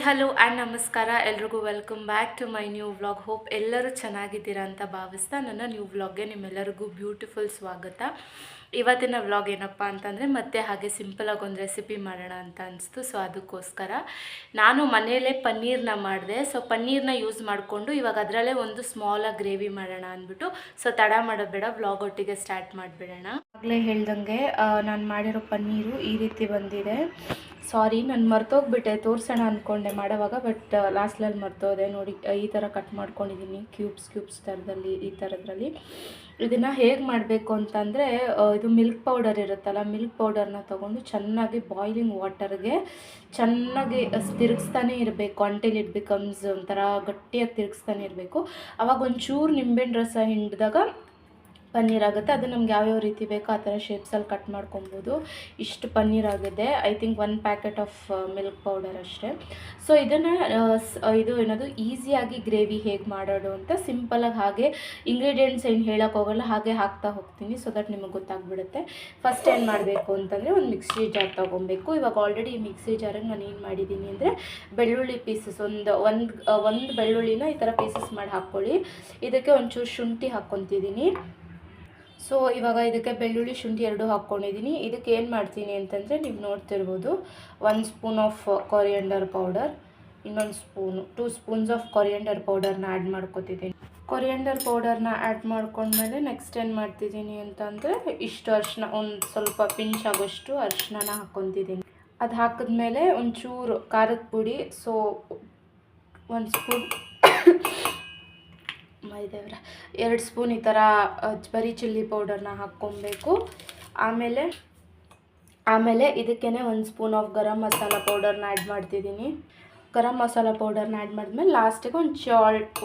Hello and ನಮಸ್ಕಾರ ಎಲ್ರಿಗೂ welcome back to my new vlog. Hope ಎಲ್ಲರೂ ಚೆನ್ನಾಗಿದ್ದೀರಾ ಅಂತ ಭಾವಿಸ್ತಾ ನನ್ನ ನ್ಯೂ ವ್ಲಾಗ್ಗೆ ನಿಮ್ಮೆಲ್ಲರಿಗೂ ಬ್ಯೂಟಿಫುಲ್ ಸ್ವಾಗತ. ಇವತ್ತಿನ ವ್ಲಾಗ್ ಏನಪ್ಪ ಅಂತಂದರೆ ಮತ್ತೆ ಹಾಗೆ ಸಿಂಪಲಾಗಿ ಒಂದು ರೆಸಿಪಿ ಮಾಡೋಣ ಅಂತ ಅನಿಸ್ತು. ಸೊ ಅದಕ್ಕೋಸ್ಕರ ನಾನು ಮನೆಯಲ್ಲೇ ಪನ್ನೀರನ್ನ ಮಾಡಿದೆ. ಸೊ ಪನ್ನೀರನ್ನ ಯೂಸ್ ಮಾಡಿಕೊಂಡು ಇವಾಗ ಅದರಲ್ಲೇ ಒಂದು ಸ್ಮಾಲಾಗಿ ಗ್ರೇವಿ ಮಾಡೋಣ ಅಂದ್ಬಿಟ್ಟು ಸೊ ತಡ ಮಾಡೋದು ಬೇಡ, ವ್ಲಾಗ್ ಒಟ್ಟಿಗೆ ಸ್ಟಾರ್ಟ್ ಮಾಡಿಬಿಡೋಣ. ಆಗಲೇ ಹೇಳ್ದಂಗೆ ನಾನು ಮಾಡಿರೋ ಪನ್ನೀರು ಈ ರೀತಿ ಬಂದಿದೆ. ಸಾರಿ, ನಾನು ಮರ್ತೋಗ್ಬಿಟ್ಟೆ, ತೋರಿಸೋಣ ಅಂದ್ಕೊಂಡೆ ಮಾಡೋವಾಗ, ಬಟ್ ಲಾಸ್ಟಲ್ಲಿ ಮರ್ತೋದೆ. ನೋಡಿ ಈ ಥರ ಕಟ್ ಮಾಡ್ಕೊಂಡಿದ್ದೀನಿ ಕ್ಯೂಬ್ಸ್ ಥರದಲ್ಲಿ, ಈ ಥರದ್ರಲ್ಲಿ. ಇದನ್ನು ಹೇಗೆ ಮಾಡಬೇಕು ಅಂತಂದರೆ, ಇದು ಮಿಲ್ಕ್ ಪೌಡರ್ ಇರುತ್ತಲ್ಲ, ಮಿಲ್ಕ್ ಪೌಡರ್ನ ತೊಗೊಂಡು ಚೆನ್ನಾಗಿ ಬಾಯ್ಲಿಂಗ್ ವಾಟರ್ಗೆ ಚೆನ್ನಾಗಿ ತಿರುಗಿಸ್ತಾನೆ ಇರಬೇಕು ಅಂಟಿಲ್ ಇಟ್ ಬಿಕಮ್ಸ್ ಒಂಥರ ಗಟ್ಟಿಯಾಗಿ ತಿರುಗಿಸ್ತಾನೆ ಇರಬೇಕು. ಆವಾಗ ಒಂಚೂರು ನಿಂಬೆಹಣ್ಣು ರಸ ಹಿಂಡಿದಾಗ ಪನ್ನೀರ್ ಆಗುತ್ತೆ. ಅದು ನಮ್ಗೆ ಯಾವ್ಯಾವ ರೀತಿ ಬೇಕೋ ಆ ಥರ ಶೇಪ್ಸಲ್ಲಿ ಕಟ್ ಮಾಡ್ಕೊಬೋದು. ಇಷ್ಟು ಪನ್ನೀರ್ ಆಗಿದೆ. I think 1 packet of milk powder ಅಷ್ಟೇ. ಸೊ ಇದನ್ನು ಇದು ಏನದು ಈಸಿಯಾಗಿ ಗ್ರೇವಿ ಹೇಗೆ ಮಾಡೋದು ಅಂತ ಸಿಂಪಲಾಗಿ ಹಾಗೆ ಇಂಗ್ರೀಡಿಯೆಂಟ್ಸ್ ಏನು ಹೇಳೋಕೆ ಹೋಗಲ್ಲ, ಹಾಗೆ ಹಾಕ್ತಾ ಹೋಗ್ತೀನಿ ಸೊ ದಟ್ ನಿಮಗೆ ಗೊತ್ತಾಗ್ಬಿಡುತ್ತೆ. ಫಸ್ಟ್ ಏನು ಮಾಡಬೇಕು ಅಂತಂದರೆ ಒಂದು ಮಿಕ್ಸಿ ಜಾರ್ ತೊಗೊಬೇಕು. ಇವಾಗ ಆಲ್ರೆಡಿ ಈ ಮಿಕ್ಸಿ ಜಾರಿಗೆ ನಾನು ಏನು ಮಾಡಿದ್ದೀನಿ ಅಂದರೆ ಬೆಳ್ಳುಳ್ಳಿ ಪೀಸಸ್ ಒಂದು ಬೆಳ್ಳುಳ್ಳಿನ ಈ ಥರ ಪೀಸಸ್ ಮಾಡಿ ಹಾಕ್ಕೊಳ್ಳಿ. ಇದಕ್ಕೆ ಒಂಚೂರು ಶುಂಠಿ ಹಾಕ್ಕೊತಿದ್ದೀನಿ. ಸೊ ಇವಾಗ ಇದಕ್ಕೆ ಬೆಳ್ಳುಳ್ಳಿ ಶುಂಠಿ ಎರಡು ಹಾಕ್ಕೊಂಡಿದ್ದೀನಿ. ಇದಕ್ಕೆ ಏನು ಮಾಡ್ತೀನಿ ಅಂತಂದರೆ ನೀವು ನೋಡ್ತಿರ್ಬೋದು, 1 ಸ್ಪೂನ್ ಆಫ್ ಕೊರಿಯಂಡರ್ ಪೌಡರ್, ಇನ್ನೊಂದು 2 ಸ್ಪೂನ್ಸ್ ಆಫ್ ಕೊರಿಯಂಡರ್ ಪೌಡರ್ನ ಆ್ಯಡ್ ಮಾಡ್ಕೊತಿದ್ದೀನಿ. ಕೊರಿಯಂಡರ್ ಪೌಡರ್ನ ಆ್ಯಡ್ ಮಾಡ್ಕೊಂಡ್ಮೇಲೆ ನೆಕ್ಸ್ಟ್ ಏನು ಮಾಡ್ತಿದ್ದೀನಿ ಅಂತಂದರೆ ಇಷ್ಟು ಅರಿಶಿನ, ಒಂದು ಸ್ವಲ್ಪ ಪಿಂಚ್ ಆಗೋಷ್ಟು ಅರಿಶಿನ ಹಾಕ್ಕೊತಿದ್ದೀನಿ. ಅದು ಹಾಕಿದ್ಮೇಲೆ ಒಂಚೂರು ಖಾರದ ಪುಡಿ, ಸೊ 1 ಸ್ಪೂನ್ ಮೈದೇವ್ರ 2 ಸ್ಪೂನ್ ಈ ಥರ ಬರೀ ಚಿಲ್ಲಿ ಪೌಡರ್ನ ಹಾಕ್ಕೊಬೇಕು. ಆಮೇಲೆ ಇದಕ್ಕೇ 1 ಸ್ಪೂನ್ ಆಫ್ ಗರಂ ಮಸಾಲ ಪೌಡರ್ನ ಆ್ಯಡ್ ಮಾಡ್ತಿದ್ದೀನಿ. ಗರಂ ಮಸಾಲ ಪೌಡರ್ನ ಆ್ಯಡ್ ಮಾಡಿದ್ಮೇಲೆ ಲಾಸ್ಟಿಗೆ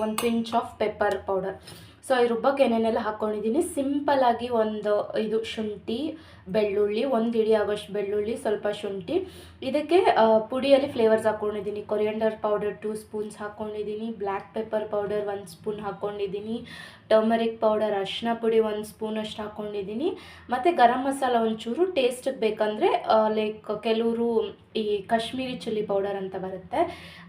ಒಂದು pinch off pepper powder. So ಈ ರುಬ್ಬಕ್ಕೆ ಏನೇನೆಲ್ಲ ಹಾಕ್ಕೊಂಡಿದ್ದೀನಿ, ಸಿಂಪಲಾಗಿ ಇದು ಶುಂಠಿ, ಬೆಳ್ಳುಳ್ಳಿ, 1 ಇಡಿ ಆಗೋಷ್ಟು ಬೆಳ್ಳುಳ್ಳಿ, ಸ್ವಲ್ಪ ಶುಂಠಿ. ಇದಕ್ಕೆ ಪುಡಿಯಲ್ಲಿ ಫ್ಲೇವರ್ಸ್ ಹಾಕ್ಕೊಂಡಿದ್ದೀನಿ. ಕೊರಿಯಂಡರ್ ಪೌಡರ್ 2 ಸ್ಪೂನ್ಸ್ ಹಾಕ್ಕೊಂಡಿದ್ದೀನಿ, ಬ್ಲ್ಯಾಕ್ ಪೆಪ್ಪರ್ ಪೌಡರ್ 1 ಸ್ಪೂನ್ ಹಾಕ್ಕೊಂಡಿದ್ದೀನಿ, ಟರ್ಮರಿಕ್ ಪೌಡರ್ ಅರಿಶಿನ ಪುಡಿ 1 ಸ್ಪೂನ್ ಅಷ್ಟು ಹಾಕ್ಕೊಂಡಿದ್ದೀನಿ, ಮತ್ತು ಗರಂ ಮಸಾಲ ಒಂಚೂರು ಟೇಸ್ಟಿಗೆ ಬೇಕಂದರೆ ಲೈಕ್ ಕೆಲವರು ಈ ಕಾಶ್ಮೀರಿ ಚಿಲ್ಲಿ ಪೌಡರ್ ಅಂತ ಬರುತ್ತೆ,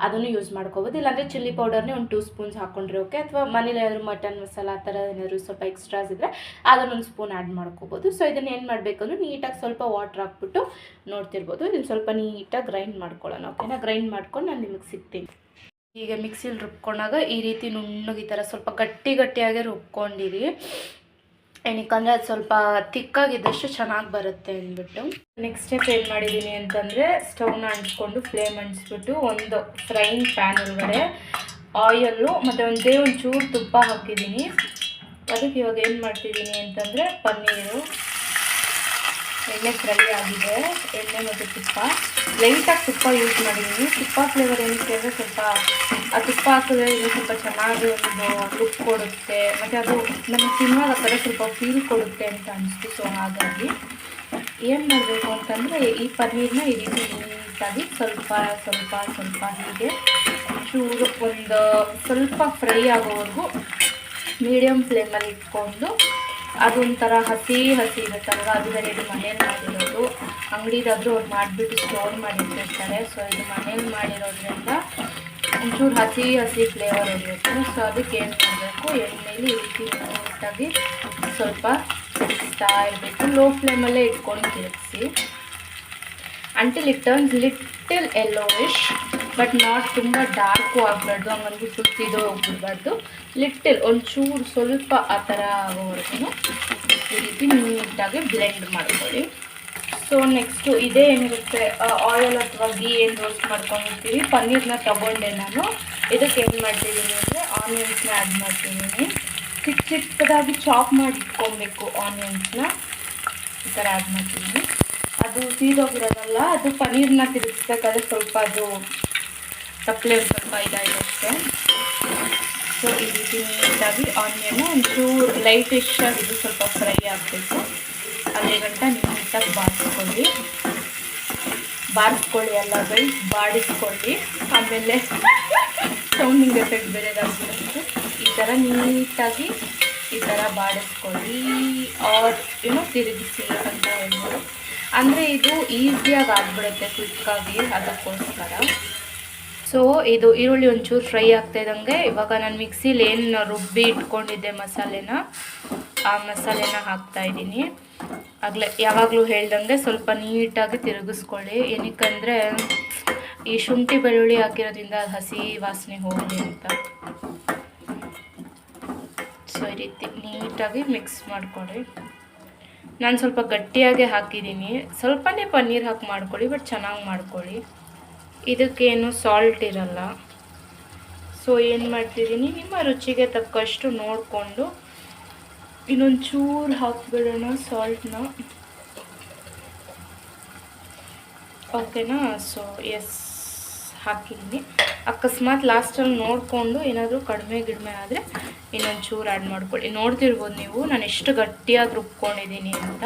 ಅದನ್ನು ಯೂಸ್ ಮಾಡ್ಕೋಬೋದು. ಇಲ್ಲಾಂದರೆ ಚಿಲ್ಲಿ ಪೌಡರ್ನೇ ಒಂದು 2 ಸ್ಪೂನ್ಸ್ ಹಾಕ್ಕೊಂಡ್ರೆ ಓಕೆ. ಅಥವಾ ಮನೇಲಿ ಏನಾದರೂ ಮಟನ್ ಮಸಾಲ ಆ ಥರ ಏನಾದರೂ ಸ್ವಲ್ಪ ಎಕ್ಸ್ಟ್ರಾಸ್ ಇದ್ದರೆ ಅದನ್ನೊಂದು ಸ್ಪೂನ್ ಆ್ಯಡ್ ಮಾಡ್ಕೋಬೋದು. ಸೊ ಇದನ್ನು ಏನು ಮಾಡಬೇಕು ಅಂದರೆ ನೀಟಾಗಿ ಸ್ವಲ್ಪ ವಾಟ್ರ್ ಹಾಕ್ಬಿಟ್ಟು ನೋಡ್ತಿರ್ಬೋದು, ಇದನ್ನು ಸ್ವಲ್ಪ ನೀಟಾಗಿ ಗ್ರೈಂಡ್ ಮಾಡ್ಕೊಳ್ಳೋಣ. ಓಕೆನಾ? ಗ್ರೈಂಡ್ ಮಾಡ್ಕೊಂಡು ನಾನು ನಿಮಗೆ ಸಿಗ್ತೀನಿ. ಈಗ ಮಿಕ್ಸಿಲಿ ರುಬ್ಕೊಂಡಾಗ ಈ ರೀತಿ ನುಣ್ಣಗೆ ಈ ಥರ ಸ್ವಲ್ಪ ಗಟ್ಟಿಯಾಗಿ ರುಬ್ಕೊಂಡಿರಿ. ಏನಕ್ಕಂದರೆ ಅದು ಸ್ವಲ್ಪ ತಿಕ್ಕಾಗಿದ್ದಷ್ಟು ಚೆನ್ನಾಗಿ ಬರುತ್ತೆ ಅಂದ್ಬಿಟ್ಟು. ನೆಕ್ಸ್ಟ್ ಸ್ಟೆಪ್ ಏನು ಮಾಡಿದ್ದೀನಿ ಅಂತಂದರೆ, ಸ್ಟವ್ನ ಅಂಟಿಸ್ಕೊಂಡು ಫ್ಲೇಮ್ ಅಂಟಿಸ್ಬಿಟ್ಟು ಒಂದು ಫ್ರೈಯಿಂಗ್ ಪ್ಯಾನ್ ಒಳಗಡೆ ಆಯಿಲ್ಲು ಮತ್ತು ಒಂಚೂರು ತುಪ್ಪ ಹಾಕಿದ್ದೀನಿ. ಅದಕ್ಕೆ ಇವಾಗ ಏನು ಮಾಡ್ತಿದ್ದೀನಿ ಅಂತಂದರೆ ಪನ್ನೀರು ಎಣ್ಣೆ ಫ್ರೈ ಆಗಿದೆ. ಎಣ್ಣೆ ಮತ್ತು ತುಪ್ಪ, ಲೈಟಾಗಿ ತುಪ್ಪ ಯೂಸ್ ಮಾಡಿದ್ದೀನಿ. ತುಪ್ಪ ಫ್ಲೇವರ್ ಏನಕ್ಕೆ ಅಂದರೆ ಸ್ವಲ್ಪ ಆ ತುಪ್ಪ ಹಾಕಿದ್ರೆ ಇದು ಸ್ವಲ್ಪ ಚೆನ್ನಾಗಿ ಒಂದು ಲುಕ್ ಕೊಡುತ್ತೆ, ಮತ್ತು ಅದು ನಮಗೆ ತಿನ್ನುವಾಗ ಆ ಥರ ಸ್ವಲ್ಪ ಫೀಲ್ ಕೊಡುತ್ತೆ ಅಂತ ಅನಿಸ್ತು. ಸೊ ಹಾಗಾಗಿ ಏನು ಮಾಡಬೇಕು ಅಂತಂದರೆ ಈ ಪನ್ನೀರನ್ನ ಈ ರೀತಿ ನೀಟಾಗಿ ಸ್ವಲ್ಪ ಹೀಗೆ ಚೂರು ಒಂದು ಸ್ವಲ್ಪ ಫ್ರೈ ಆಗೋವರೆಗೂ ಮೀಡಿಯಮ್ ಫ್ಲೇಮಲ್ಲಿ ಇಟ್ಕೊಂಡು, ಅದೊಂಥರ ಹಸಿ ಇರುತ್ತಲ್ವ, ಅದು ಬೇರೆ ಇದು ಮನೇಲಿ ಮಾಡಿರೋದು. ಅಂಗಡಿದಾದರೂ ಅವ್ರು ಮಾಡಿಬಿಟ್ಟು ಸ್ಟೋರ್ ಮಾಡಿಟ್ಟಿರ್ತಾರೆ. ಸೊ ಇದು ಮನೇಲಿ ಮಾಡಿರೋದ್ರಿಂದ ಒಂಚೂರು ಹಸಿ ಫ್ಲೇವರ್ ಇರುತ್ತೆ. ಸೊ ಅದಕ್ಕೆ ಏನು ಮಾಡಬೇಕು, ಎಣ್ಣೆಯಲ್ಲಿ ಈ ರೀತಿ ನೀಟಾಗಿ ಸ್ವಲ್ಪ ತಿರುಗಿಸ್ತಾ ಇರಬೇಕು. ಲೋ ಫ್ಲೇಮಲ್ಲೇ ಇಟ್ಕೊಂಡು ತಿರುಗಿಸಿ until it turns little yellowish, but not ತುಂಬ ಡಾರ್ಕು ಆಗಬಾರ್ದು, ಹಂಗಂದು ಸುತ್ತಿದ್ದು ಹೋಗ್ಬಿಡ್ಬಾರ್ದು. ಲಿಟಲ್ ಒಂಚೂರು ಸ್ವಲ್ಪ ಆ ಥರ ಆಗೋವರೆಗೂ ಈ ರೀತಿ ನೀಟಾಗಿ ಬ್ಲೆಂಡ್ ಮಾಡ್ಕೊಳ್ಳಿ. ಸೊ ನೆಕ್ಸ್ಟು ಇದೇ ಏನಿರುತ್ತೆ ಆಯಿಲ್ ಅಥವಾ ಗೀ ಏನು ರೋಸ್ಟ್ ಮಾಡ್ಕೊಂಡಿರ್ತೀವಿ, ಪನ್ನೀರನ್ನ ತೊಗೊಂಡೆ ನಾನು. ಇದಕ್ಕೆ ಏನು ಮಾಡ್ತಿದ್ದೀನಿ ಅಂದರೆ ಆನಿಯನ್ಸ್ನ ಆ್ಯಡ್ ಮಾಡ್ತಿದ್ದೀನಿ. ಚಿಕ್ಕದಾಗಿ ಚಾಪ್ ಮಾಡಿ ಇಟ್ಕೊಬೇಕು ಆನಿಯನ್ಸ್ನ, ಈ ಥರ ಆ್ಯಡ್ ಮಾಡ್ತಿದ್ದೀನಿ. ಅದು ಸೀದೋಗಿರೋದಲ್ಲ, ಅದು ಪನ್ನೀರನ್ನ ತಿರುಗಿಸ್ಬೇಕಾದ್ರೆ ಸ್ವಲ್ಪ ಅದು ತಪ್ಪಲೆ ಸ್ವಲ್ಪ ಇದಾಗಿರುತ್ತೆ. ಸೊ ಈ ರೀತಿ ನೀಟಾಗಿ ಆನಿಯನ್ನು ಒಂಚೂರು ಲೈಟಿಶ್ ಆಗಿ ಇದು ಸ್ವಲ್ಪ ಫ್ರೈ ಆಗಬೇಕು. ಅದೇ ಗಂಟ ನೀಟಾಗಿ ಬಾರಿಸ್ಕೊಳ್ಳಿ ಎಲ್ಲ ಬಾಡಿಸ್ಕೊಳ್ಳಿ. ಆಮೇಲೆ ಸೌಂಡಿಂಗ್ ಎಫೆಕ್ಟ್ ಬೇರೆದಾಗಿರುತ್ತೆ. ಈ ಥರ ನೀಟಾಗಿ ಈ ಥರ ಬಾಡಿಸ್ಕೊಳ್ಳಿ, ತಿರುಗಿಸಿ ಅಂತ ಹೇಳ್ಬೋದು. ಅಂದರೆ ಇದು ಈಸಿಯಾಗಿ ಆಗಿಬಿಡುತ್ತೆ ಕ್ವಿಕ್ಕಾಗಿ, ಅದಕ್ಕೋಸ್ಕರ. ಸೊ ಇದು ಈರುಳ್ಳಿ ಒಂಚೂರು ಫ್ರೈ ಆಗ್ತಾ ಇದ್ದಂಗೆ ಇವಾಗ ನಾನು ಮಿಕ್ಸಿಲಿ ಏನು ರುಬ್ಬಿ ಇಟ್ಕೊಂಡಿದ್ದೆ ಮಸಾಲೆನ, ಆ ಮಸಾಲೆನ ಹಾಕ್ತಾಯಿದ್ದೀನಿ. ಯಾವಾಗಲೂ ಹೇಳ್ದಂಗೆ ಸ್ವಲ್ಪ ನೀಟಾಗಿ ತಿರುಗಿಸ್ಕೊಳ್ಳಿ. ಏನಕ್ಕಂದರೆ ಈ ಶುಂಠಿ ಬೆಳ್ಳುಳ್ಳಿ ಹಾಕಿರೋದ್ರಿಂದ ಹಸಿ ವಾಸನೆ ಹೋಗಲಿ ಅಂತ. ಸೊ ಈ ರೀತಿ ನೀಟಾಗಿ ಮಿಕ್ಸ್ ಮಾಡ್ಕೊಳ್ಳಿ. ನಾನು ಸ್ವಲ್ಪ ಗಟ್ಟಿಯಾಗೆ ಹಾಕಿದ್ದೀನಿ, ಸ್ವಲ್ಪನೇ ಪನ್ನೀರ್ ಹಾಕಿ ಮಾಡ್ಕೊಳ್ಳಿ, ಬಟ್ ಚೆನ್ನಾಗಿ ಮಾಡ್ಕೊಳ್ಳಿ. ಇದಕ್ಕೇನು ಸಾಲ್ಟ್ ಇರಲ್ಲ. ಸೊ ಏನು ಮಾಡ್ತಿದ್ದೀನಿ, ನಿಮ್ಮ ರುಚಿಗೆ ತಕ್ಕಷ್ಟು ನೋಡಿಕೊಂಡು ಇನ್ನೊಂದು ಚೂರು ಹಾಕ್ಬಿಡೋಣ ಸಾಲ್ಟ್ನ. ಓಕೆನಾ? ಸೊ ಎಸ್, ಹಾಕಿದ್ದೀನಿ. ಅಕಸ್ಮಾತ್ ಲಾಸ್ಟಲ್ಲಿ ನೋಡಿಕೊಂಡು ಏನಾದರೂ ಕಡಿಮೆ ಆದರೆ ಇನ್ನೊಂದು ಚೂರು ಆ್ಯಡ್ ಮಾಡ್ಕೊಳ್ಳಿ. ನೋಡ್ತಿರ್ಬೋದು ನೀವು ನಾನು ಎಷ್ಟು ಗಟ್ಟಿಯಾಗಿ ರುಬ್ಕೊಂಡಿದ್ದೀನಿ ಅಂತ.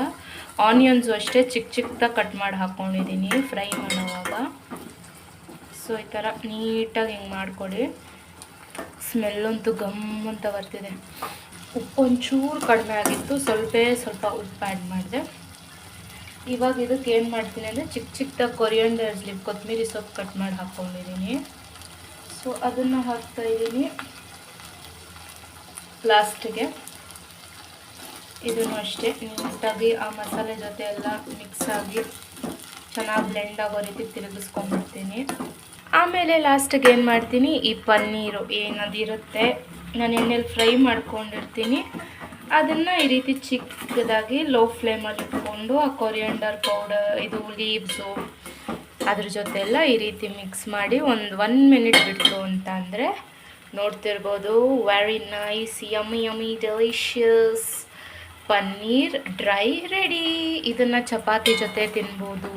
ಆನಿಯನ್ಸು ಅಷ್ಟೇ ಚಿಕ್ಕದಾಗಿ ಕಟ್ ಮಾಡಿ ಹಾಕ್ಕೊಂಡಿದ್ದೀನಿ ಫ್ರೈ ಮಾಡೋವಾಗ. ಸೊ ಈ ಥರ ನೀಟಾಗಿ ಹಿಂಗೆ ಮಾಡ್ಕೊಳ್ಳಿ. ಸ್ಮೆಲ್ಲಂತೂ ಗಮ್ ಅಂತ ಬರ್ತಿದೆ. ಉಪ್ಪು ಒಂಚೂರು ಕಡಿಮೆ ಆಗಿತ್ತು, ಸ್ವಲ್ಪ ಉಪ್ಪು ಆ್ಯಡ್ ಮಾಡಿದೆ. ಇವಾಗ ಇದಕ್ಕೆ ಏನು ಮಾಡ್ತೀನಿ ಅಂದರೆ ಚಿಕ್ಕದಾಗಿ ಕೊರಿಯಂಡರ್ ಲೀಫ್, ಕೊತ್ತಂಬರಿ ಸೊಪ್ಪು ಕಟ್ ಮಾಡಿ ಹಾಕ್ಕೊಂಡಿದ್ದೀನಿ. ಸೊ ಅದನ್ನು ಹಾಕ್ತಾಯಿದ್ದೀನಿ ಲಾಸ್ಟಿಗೆ. ಇದನ್ನು ಅಷ್ಟೇ ನೀಟಾಗಿ ಆ ಮಸಾಲೆ ಜೊತೆ ಎಲ್ಲ ಮಿಕ್ಸ್ ಆಗಿ ಚೆನ್ನಾಗಿ ಬ್ಲೆಂಡ್ ಆಗೋ ರೀತಿ ತಿರುಗಿಸ್ಕೊಂಡ್ಬಿಡ್ತೀನಿ. ಆಮೇಲೆ ಲಾಸ್ಟಿಗೆ ಏನು ಮಾಡ್ತೀನಿ, ಈ ಪನ್ನೀರು ಏನದಿರುತ್ತೆ ನಾನು ಎಣ್ಣೆಲಿ ಫ್ರೈ ಮಾಡ್ಕೊಂಡಿರ್ತೀನಿ, ಅದನ್ನು ಈ ರೀತಿ ಚಿಕ್ಕದಾಗಿ ಲೋ ಫ್ಲೇಮಲ್ಲಿ ಇಟ್ಕೊಂಡು ಆ ಕೊರಿಯಂಡರ್ ಪೌಡರ್, ಇದು ಲೀವ್ಸು ಅದ್ರ ಜೊತೆ ಎಲ್ಲ ಈ ರೀತಿ ಮಿಕ್ಸ್ ಮಾಡಿ ಒಂದು 1 ಮಿನಿಟ್ ಬಿಡ್ತು ಅಂತ ಅಂದರೆ ನೋಡ್ತಿರ್ಬೋದು, very nice yummy delicious paneer dry ready. ಇದನ್ನು ಚಪಾತಿ ಜೊತೆ ತಿನ್ಬೋದು,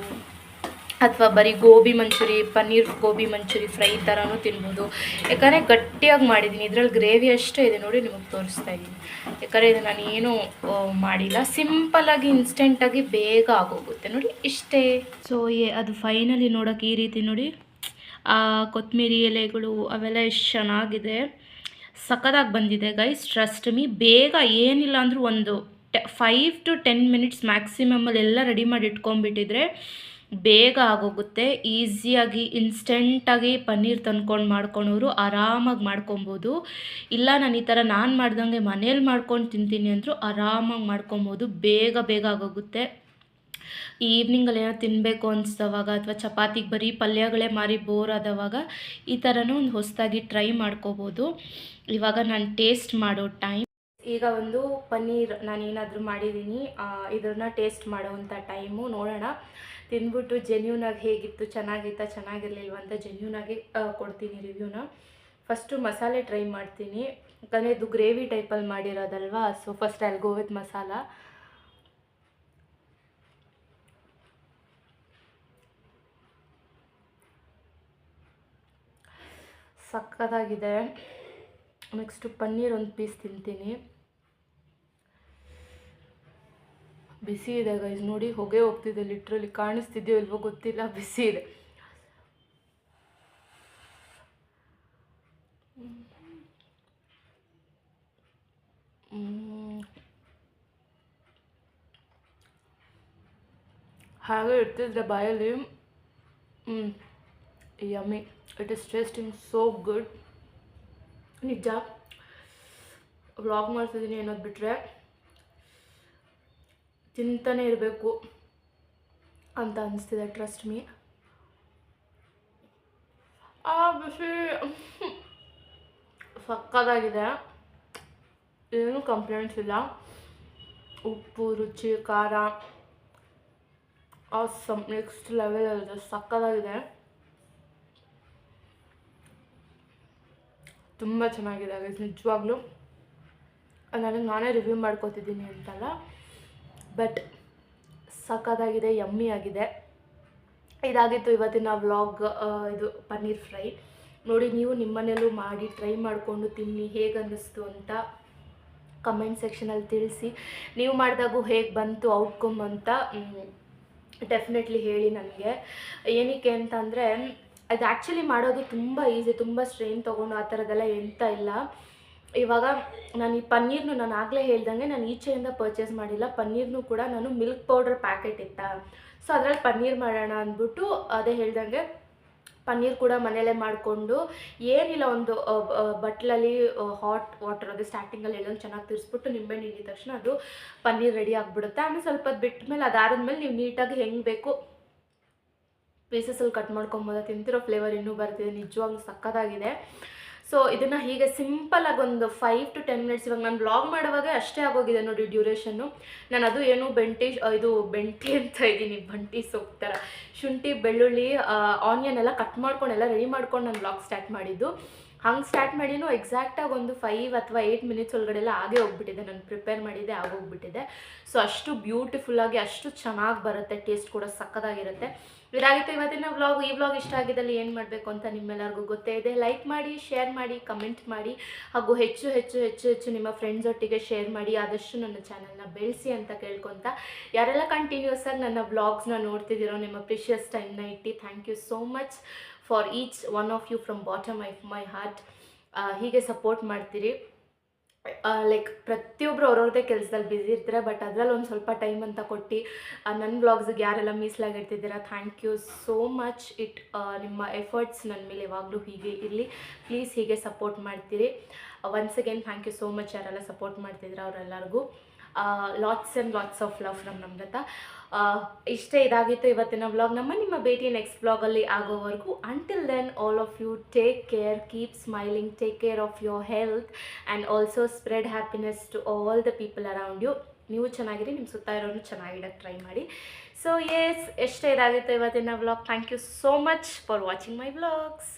ಅಥವಾ ಬರೀ ಗೋಬಿ ಮಂಚೂರಿ, ಪನ್ನೀರ್ ಗೋಬಿ ಮಂಚೂರಿ ಫ್ರೈ ಥರನೂ ತಿನ್ಬೋದು. ಯಾಕಂದರೆ ಗಟ್ಟಿಯಾಗಿ ಮಾಡಿದ್ದೀನಿ, ಇದರಲ್ಲಿ ಗ್ರೇವಿ ಅಷ್ಟೇ ಇದೆ ನೋಡಿ, ನಿಮಗೆ ತೋರಿಸ್ತಾ ಇದ್ದೀನಿ. ಯಾಕಂದರೆ ಇದು ನಾನು ಏನೂ ಮಾಡಿಲ್ಲ, ಸಿಂಪಲ್ಲಾಗಿ ಇನ್ಸ್ಟೆಂಟಾಗಿ ಬೇಗ ಆಗೋಗುತ್ತೆ ನೋಡಿ, ಇಷ್ಟೇ. ಸೊ ಅದು ಫೈನಲಿ ನೋಡೋಕೆ ಈ ರೀತಿ ನೋಡಿ, ಆ ಕೊತ್ತಂಬರಿ ಎಲೆಗಳು ಅವೆಲ್ಲ ಎಷ್ಟು ಚೆನ್ನಾಗಿದೆ, ಸಖತ್ತಾಗಿ ಬಂದಿದೆ ಗೈಸ್. ಟ್ರಸ್ಟ್ ಮೀ, ಬೇಗ ಏನಿಲ್ಲ ಅಂದರೂ ಒಂದು 5 to 10 ಮಿನಿಟ್ಸ್ ಮ್ಯಾಕ್ಸಿಮಮ್ಮಲ್ಲಿ ಎಲ್ಲ ರೆಡಿ ಮಾಡಿ ಇಟ್ಕೊಂಡ್ಬಿಟ್ಟಿದ್ರೆ ಬೇಗ ಆಗೋಗುತ್ತೆ. ಈಸಿಯಾಗಿ ಇನ್ಸ್ಟೆಂಟಾಗಿ ಪನ್ನೀರ್ ತಂದ್ಕೊಂಡು ಮಾಡ್ಕೊಳೋರು ಆರಾಮಾಗಿ ಮಾಡ್ಕೊಬೋದು. ಇಲ್ಲ ನಾನು ಈ ಥರ ನಾನು ಮಾಡ್ದಂಗೆ ಮನೇಲಿ ಮಾಡ್ಕೊಂಡು ತಿಂತೀನಿ ಅಂದರೂ ಆರಾಮಾಗಿ ಮಾಡ್ಕೊಬೋದು, ಬೇಗ ಆಗೋಗುತ್ತೆ. ಈವ್ನಿಂಗಲ್ಲಿ ಏನೋ ತಿನ್ನಬೇಕು ಅನಿಸ್ದವಾಗ, ಅಥವಾ ಚಪಾತಿಗೆ ಬರೀ ಪಲ್ಯಗಳೇ ಮಾರಿ ಬೋರ್ ಆದವಾಗ ಈ ಥರನೂ ಒಂದು ಹೊಸದಾಗಿ ಟ್ರೈ ಮಾಡ್ಕೋಬೋದು. ಇವಾಗ ನಾನು ಟೇಸ್ಟ್ ಮಾಡೋ ಟೈಮ್. ಈಗ ಒಂದು ಪನ್ನೀರ್ ನಾನೇನಾದರೂ ಮಾಡಿದ್ದೀನಿ, ಇದನ್ನು ಟೇಸ್ಟ್ ಮಾಡೋವಂಥ ಟೈಮು. ನೋಡೋಣ, ತಿಂದ್ಬಿಟ್ಟು ಜೆನ್ಯೂನಾಗಿ ಹೇಗಿತ್ತು, ಚೆನ್ನಾಗಿರಲಿಲ್ವ ಅಂತ ಜೆನ್ಯೂನಾಗಿ ಕೊಡ್ತೀನಿ ರಿವ್ಯೂನ. ಫಸ್ಟು ಮಸಾಲೆ ಟ್ರೈ ಮಾಡ್ತೀನಿ, ಯಾಕಂದರೆ ಇದು ಗ್ರೇವಿ ಟೈಪಲ್ಲಿ ಮಾಡಿರೋದಲ್ವಾ. So first I will go with masala. ಸಕ್ಕತ್ತಾಗಿದೆ. ನೆಕ್ಸ್ಟು ಪನ್ನೀರ್ ಒಂದು ಪೀಸ್ ತಿಂತೀನಿ. ಬಿಸಿ ಇದೆ ಗೈಸ್ ನೋಡಿ, ಹೊಗೆ ಹೋಗ್ತಿದೆ, ಲಿಟ್ರಲಿ ಕಾಣಿಸ್ತಿದೆಯೋ ಇಲ್ವೋ ಗೊತ್ತಿಲ್ಲ, ಬಿಸಿ ಇದೆ. ಹಾಗೆ ಇರ್ತಿದ್ರೆ ಬಾಯಲ್ಲಿ, yummy, it is tasting so good. ನಿಜ ವ್ಲಾಗ್ ಮಾಡ್ತಿದ್ದೀನಿ ಅನ್ನೋದು ಬಿಟ್ಟರೆ ತಿಂತಾನೆ ಇರಬೇಕು ಅಂತ ಅನಿಸ್ತಿದೆ, ಟ್ರಸ್ಟ್ ಮೀ. ಬಿಸಿ ಸಕ್ಕತ್ತಾಗಿದೆ, ಏನೂ ಕಂಪ್ಲೇಂಟ್ಸ್ ಇಲ್ಲ. ಉಪ್ಪು, ರುಚಿ, ಖಾರ ಆಸಮ್, ನೆಕ್ಸ್ಟ್ ಲೆವೆಲ್ ಇದೆ, ಸಕ್ಕತ್ತಾಗಿದೆ, ತುಂಬ ಚೆನ್ನಾಗಿದೆ ನಿಜವಾಗ್ಲೂ. ನಾನೇ ರಿವ್ಯೂ ಮಾಡ್ಕೋತಿದ್ದೀನಿ ಅಂತಲ್ಲ, ಬಟ್ ಸಕ್ಕತ್ತಾಗಿದೆ, ಯಮ್ಮಿ ಆಗಿದೆ. ಇದಾಗಿತ್ತು ಇವತ್ತಿನ ವ್ಲಾಗ್. ಇದು ಪನ್ನೀರ್ ಫ್ರೈ ನೋಡಿ, ನೀವು ನಿಮ್ಮನೇಲೂ ಮಾಡಿ ಟ್ರೈ ಮಾಡಿಕೊಂಡು ತಿನ್ನಿ, ಹೇಗೆ ಅನ್ನಿಸ್ತು ಅಂತ ಕಮೆಂಟ್ ಸೆಕ್ಷನಲ್ಲಿ ತಿಳಿಸಿ. ನೀವು ಮಾಡಿದಾಗೂ ಹೇಗೆ ಬಂತು ಔಟ್ಕಮ್ ಅಂತ ಡೆಫಿನೆಟ್ಲಿ ಹೇಳಿ ನನಗೆ. ಏನಕ್ಕೆ ಅಂತಂದರೆ ಅದು ಆ್ಯಕ್ಚುಲಿ ಮಾಡೋದು ತುಂಬ ಈಸಿ, ತುಂಬ ಸ್ಟ್ರೈನ್ ತೊಗೊಂಡು ಆ ಥರದ್ದೆಲ್ಲ ಎಂತ ಇಲ್ಲ. ಇವಾಗ ನಾನು ಈ ಪನ್ನೀರ್ನು ನಾನು ಆಗಲೇ ಹೇಳ್ದಂಗೆ ನಾನು ಈಚೆಯಿಂದ ಪರ್ಚೇಸ್ ಮಾಡಿಲ್ಲ. ಪನ್ನೀರ್ನು ಕೂಡ ನಾನು ಮಿಲ್ಕ್ ಪೌಡರ್ ಪ್ಯಾಕೆಟ್ ಇತ್ತ, ಸೊ ಅದರಲ್ಲಿ ಪನ್ನೀರ್ ಮಾಡೋಣ ಅಂದ್ಬಿಟ್ಟು ಅದೇ ಹೇಳ್ದಂಗೆ ಪನ್ನೀರ್ ಕೂಡ ಮನೇಲೇ ಮಾಡಿಕೊಂಡು ಏನಿಲ್ಲ ಒಂದು ಬಟ್ಲಲ್ಲಿ ಹಾಟ್ ವಾಟರ್ ಅದೇ ಸ್ಟಾರ್ಟಿಂಗಲ್ಲಿ ಎಲ್ಲ ಚೆನ್ನಾಗಿ ತಿರ್ಸ್ಬಿಟ್ಟು ನಿಂಬೆಹಣ್ಣು ಹಿಂಡಿದ ತಕ್ಷಣ ಅದು ಪನ್ನೀರ್ ರೆಡಿ ಆಗಿಬಿಡುತ್ತೆ. ಆಮೇಲೆ ಸ್ವಲ್ಪ ಹೊತ್ತು ಬಿಟ್ಟ ಮೇಲೆ ಅದಾದ್ಮೇಲೆ ನೀವು ನೀಟಾಗಿ ಹೆಂಗೆ ಬೇಕು ಪೀಸಸಲ್ಲಿ ಕಟ್ ಮಾಡ್ಕೊಬೋದು. ತಿಂತಿರೋ ಫ್ಲೇವರ್ ಇನ್ನೂ ಬರ್ತಿದೆ, ನಿಜವಾಗ್ಲೂ ಸಕ್ಕತ್ತಾಗಿದೆ. ಸೊ ಇದನ್ನು ಹೀಗೆ ಸಿಂಪಲಾಗಿ ಒಂದು 5 to 10 ಮಿನಿಟ್ಸ್, ಇವಾಗ ನಾನು ಬ್ಲಾಗ್ ಮಾಡುವಾಗ ಅಷ್ಟೇ ಆಗೋಗಿದೆ ನೋಡಿ ಡ್ಯೂರೇಷನ್ನು. ನಾನು ಅದು ಏನು ಬೆಂಟಿ ಅಂತ ಇದ್ದೀನಿ, ಬಂಟಿ ಸೊಪ್ಪು ಥರ ಶುಂಠಿ ಬೆಳ್ಳುಳ್ಳಿ ಆನಿಯನ್ ಎಲ್ಲ ಕಟ್ ಮಾಡ್ಕೊಂಡೆಲ್ಲ ರೆಡಿ ಮಾಡ್ಕೊಂಡು ನಾನು ಬ್ಲಾಗ್ ಸ್ಟಾರ್ಟ್ ಮಾಡಿದ್ದು. ಹಂಗೆ ಸ್ಟಾರ್ಟ್ ಮಾಡಿನೂ ಎಕ್ಸಾಕ್ಟಾಗಿ ಒಂದು 5 ಅಥವಾ 8 ಮಿನಿಟ್ಸ್ ಒಳಗಡೆ ಎಲ್ಲ ಆಗೇ ಹೋಗ್ಬಿಟ್ಟಿದೆ. ನಾನು ಪ್ರಿಪೇರ್ ಮಾಡಿದ್ದೆ ಆಗೋಗ್ಬಿಟ್ಟಿದೆ. ಸೊ ಅಷ್ಟು ಬ್ಯೂಟಿಫುಲ್ಲಾಗಿ ಅಷ್ಟು ಚೆನ್ನಾಗಿ ಬರುತ್ತೆ, ಟೇಸ್ಟ್ ಕೂಡ ಸಕ್ಕತ್ತಾಗಿರುತ್ತೆ. ಇದಾಗಿತ್ತು ಇವತ್ತಿನ ವ್ಲಾಗ್. ಈ ವ್ಲಾಗ್ ಇಷ್ಟ ಆಗಿದ್ದಲ್ಲಿ ಏನು ಮಾಡಬೇಕು ಅಂತ ನಿಮ್ಮೆಲ್ಲರಿಗೂ ಗೊತ್ತೇ ಇದೆ. ಲೈಕ್ ಮಾಡಿ, ಶೇರ್ ಮಾಡಿ, ಕಮೆಂಟ್ ಮಾಡಿ, ಹಾಗೂ ಹೆಚ್ಚು ಹೆಚ್ಚು ಹೆಚ್ಚು ಹೆಚ್ಚು ನಿಮ್ಮ ಫ್ರೆಂಡ್ಸ್ ಒಟ್ಟಿಗೆ ಶೇರ್ ಮಾಡಿ. ಆದಷ್ಟು ನನ್ನ ಚಾನಲ್ನ ಬೆಳೆಸಿ ಅಂತ ಕೇಳ್ಕೊತ, ಯಾರೆಲ್ಲ ಕಂಟಿನ್ಯೂಸ್ ಆಗಿ ನನ್ನ ವ್ಲಾಗ್ಸ್ನ ನೋಡ್ತಿದ್ದೀರೋ ನಿಮ್ಮ ಪ್ರಿಷಿಯಸ್ ಟೈಮ್ನ ಇಟ್ಟು thank you so much for each one of you from bottom of my heart. ಹೀಗೆ ಸಪೋರ್ಟ್ ಮಾಡ್ತೀರಿ. ಲೈಕ್ ಪ್ರತಿಯೊಬ್ಬರು ಅವ್ರವ್ರದ್ದೇ ಕೆಲಸದಲ್ಲಿ ಬ್ಯುಸಿ ಇರ್ತಾರೆ, ಬಟ್ ಅದರಲ್ಲಿ ಒಂದು ಸ್ವಲ್ಪ ಟೈಮ್ ಅಂತ ಕೊಟ್ಟು ನನ್ನ ವ್ಲಾಗ್ಸಿಗೆ ಯಾರೆಲ್ಲ ಮೀಸಲಾಗಿರ್ತಿದ್ದೀರಾ ಥ್ಯಾಂಕ್ ಯು ಸೋ ಮಚ್. ನಿಮ್ಮ ಎಫರ್ಟ್ಸ್ ನನ್ನ ಮೇಲೆ ಯಾವಾಗಲೂ ಹೀಗೆ ಇರಲಿ. ಪ್ಲೀಸ್ ಹೀಗೆ ಸಪೋರ್ಟ್ ಮಾಡ್ತೀರಿ. Once again thank you so much ಯಾರೆಲ್ಲ ಸಪೋರ್ಟ್ ಮಾಡ್ತಿದ್ದೀರಾ ಅವರೆಲ್ಲರಿಗೂ. Lots and lots of love from Namrata. ಇಷ್ಟೇ ಇದಾಗಿತ್ತು ಇವತ್ತಿನ ವ್ಲಾಗ್. ನಿಮ್ಮ ಭೇಟಿ ನೆಕ್ಸ್ಟ್ ವ್ಲಾಗಲ್ಲಿ ಆಗೋವರೆಗೂ. Until then all of you take care, keep smiling, take care of your health and also spread happiness to all the people around you. ನೀವು ಚೆನ್ನಾಗಿರಿ, ನಿಮ್ಮ ಸುತ್ತ ಇರೋನು ಚೆನ್ನಾಗಿಡಕ್ಕೆ ಟ್ರೈ ಮಾಡಿ. ಸೊ ಎಷ್ಟೇ ಇದಾಗಿತ್ತು ಇವತ್ತಿನ vlog. Thank you so much for watching my vlogs.